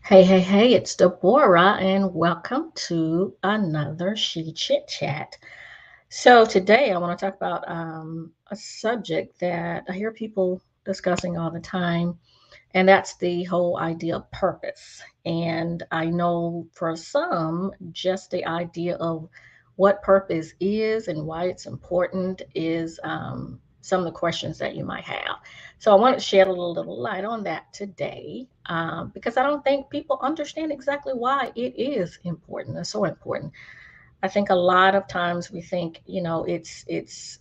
Hey, hey, hey, it's Deborah, and welcome to another She Chit Chat. So, today I want to talk about a subject that I hear people discussing all the time, and that's the whole idea of purpose. And I know for some, just the idea of what purpose is and why it's important is some of the questions that you might have. So I want to shed a little light on that today because I don't think people understand exactly why it is important. It's so important. I think a lot of times we think, we can, it's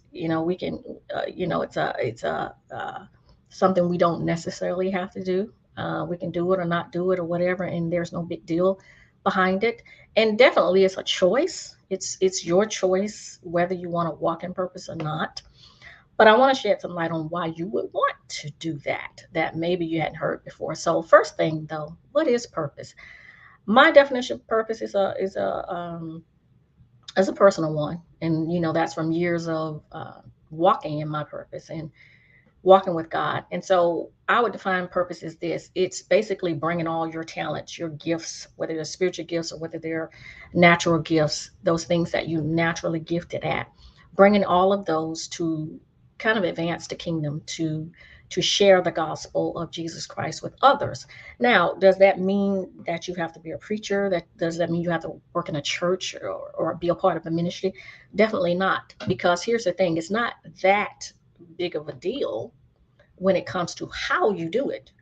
something we don't necessarily have to do. We can do it or not do it or whatever, and there's no big deal behind it. And definitely, it's a choice. It's your choice whether you want to walk in purpose or not. But I want to shed some light on why you would want to do that maybe you hadn't heard before. So first thing though, what is purpose? My definition of purpose is a personal one, and that's from years of walking in my purpose and walking with God. And so I would define purpose as this: it's basically bringing all your talents, your gifts, whether they're spiritual gifts or whether they're natural gifts, those things that you naturally gifted at, bringing all of those to kind of advance the kingdom, to share the gospel of Jesus Christ with others. Now, does that mean that you have to be a preacher? That does that mean you have to work in a church or be a part of a ministry? Definitely not. Because here's the thing: it's not that big of a deal when it comes to how you do it.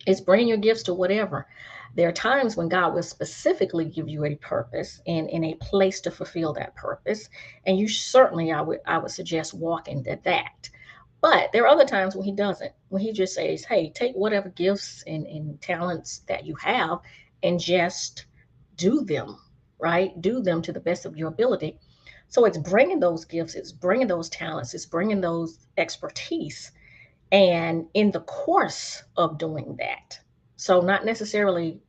It's bringing your gifts to whatever. There are times when God will specifically give you a purpose and in a place to fulfill that purpose. And you certainly, I would suggest walking to that. But there are other times when he doesn't, when he just says, hey, take whatever gifts and talents that you have and just do them, right? Do them to the best of your ability. So it's bringing those gifts, it's bringing those talents, it's bringing those expertise, and in the course of doing that, so not necessarily,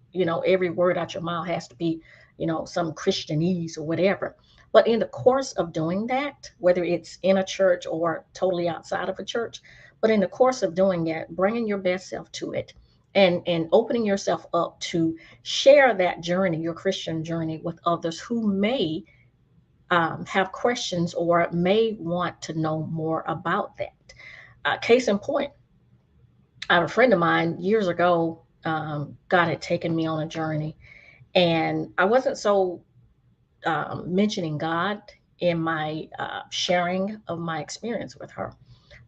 every word out your mouth has to be, some Christianese or whatever, but in the course of doing that, whether it's in a church or totally outside of a church, but in the course of doing it, bringing your best self to it, and opening yourself up to share that journey, your Christian journey, with others who may have questions or may want to know more about that. Case in point, I have a friend of mine years ago. God had taken me on a journey, and I wasn't so mentioning God in my sharing of my experience with her,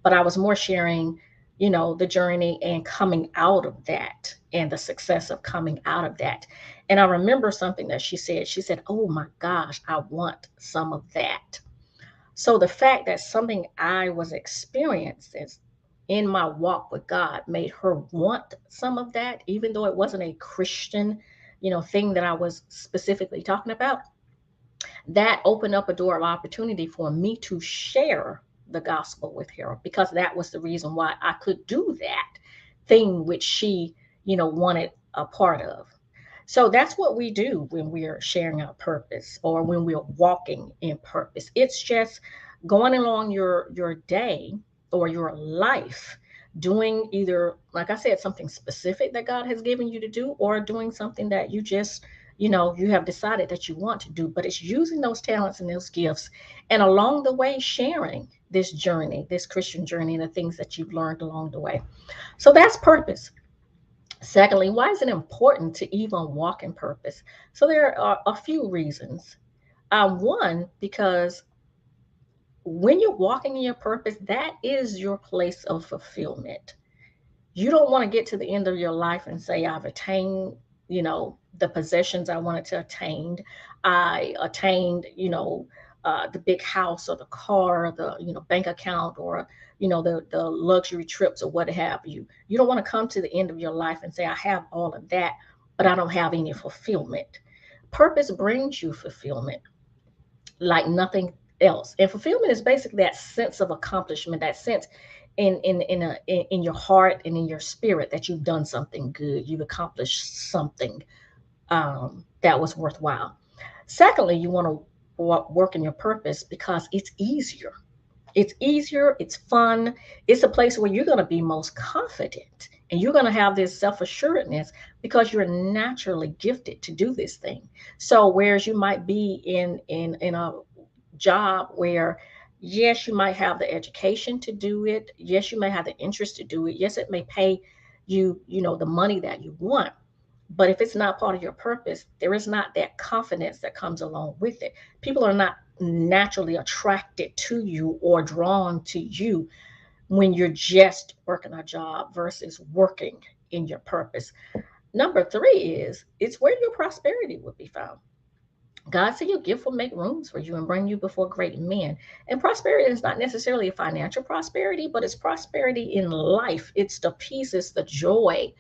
but I was more sharing, the journey and coming out of that and the success of coming out of that. And I remember something that she said. She said, "Oh my gosh, I want some of that." So the fact that something I was experiencing in my walk with God made her want some of that, even though it wasn't a Christian, thing that I was specifically talking about, that opened up a door of opportunity for me to share the gospel with her, because that was the reason why I could do that thing which she, wanted a part of. So that's what we do when we're sharing our purpose or when we're walking in purpose. It's just going along your day or your life, doing either, like I said, something specific that God has given you to do, or doing something that you just, you have decided that you want to do. But it's using those talents and those gifts, and along the way sharing this journey, this Christian journey, and the things that you've learned along the way. So that's purpose. Secondly, why is it important to even walk in purpose? So there are a few reasons. One, because when you're walking in your purpose, that is your place of fulfillment. You don't want to get to the end of your life and say, I've attained, the possessions I wanted to attain. I attained, the big house or the car, the, bank account, or, the luxury trips or what have you. You don't want to come to the end of your life and say, I have all of that, but I don't have any fulfillment. Purpose brings you fulfillment like nothing else. And fulfillment is basically that sense of accomplishment, that sense in your heart and in your spirit that you've done something good, you've accomplished something that was worthwhile. Secondly, you want to work in your purpose because it's easier. It's easier, it's fun, it's a place where you're going to be most confident And you're going to have this self-assuredness because you're naturally gifted to do this thing. So whereas you might be in a job where, yes, you might have the education to do it, yes, you may have the interest to do it, yes, it may pay you, the money that you want, but if it's not part of your purpose, there is not that confidence that comes along with it. People are not naturally attracted to you or drawn to you when you're just working a job versus working in your purpose. Number three is it's where your prosperity would be found. God said your gift will make rooms for you and bring you before great men. And prosperity is not necessarily a financial prosperity, but it's prosperity in life. It's the peace, it's the joy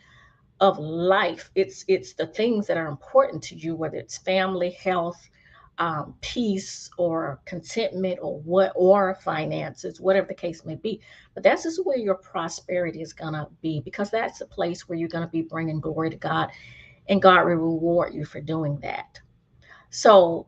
of life. It's the things that are important to you, whether it's family, health, peace, or contentment, or finances, whatever the case may be. But that's just where your prosperity is gonna be, because that's the place where you're gonna be bringing glory to God, and God will reward you for doing that. So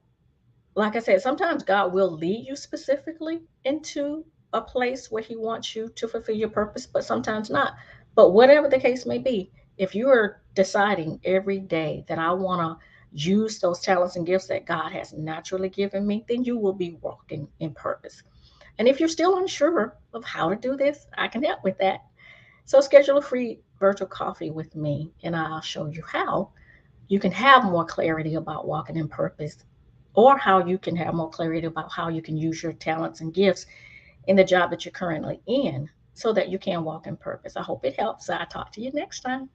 like I said, sometimes God will lead you specifically into a place where He wants you to fulfill your purpose, but sometimes not. But whatever the case may be, if you are deciding every day that I want to use those talents and gifts that God has naturally given me, then you will be walking in purpose. And if you're still unsure of how to do this, I can help with that. So schedule a free virtual coffee with me, and I'll show you how you can have more clarity about walking in purpose, or how you can have more clarity about how you can use your talents and gifts in the job that you're currently in so that you can walk in purpose. I hope it helps. I'll talk to you next time.